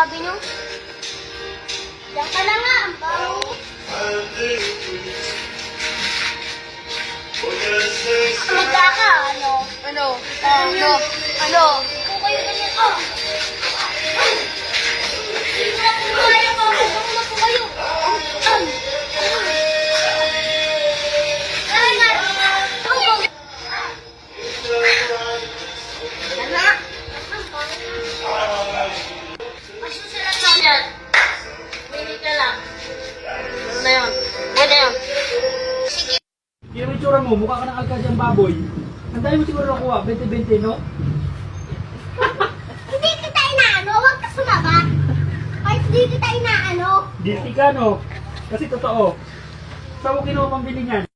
sinasabi nyo? Diyan ka na nga, ang baho. Magka ka, ano? Ano? Ano? Ano? Kung kayo ganyan, oh! Kaya ko, ano po kayo? Ay, na! Tubog! Ano? Masusulat lang yan. Minute na lang. Ano na yun? Ano yun? Sige. Yung itsura mo, mukha ka ng alkadyang baboy. Ang dami mo siguro nakuha, 20-20, no? Hindi kita inaano, huwag ka sumabat. Kahit hindi kita inaano. Guilty ka, no? Kasi totoo. Saan mo kinuha pambili niyan?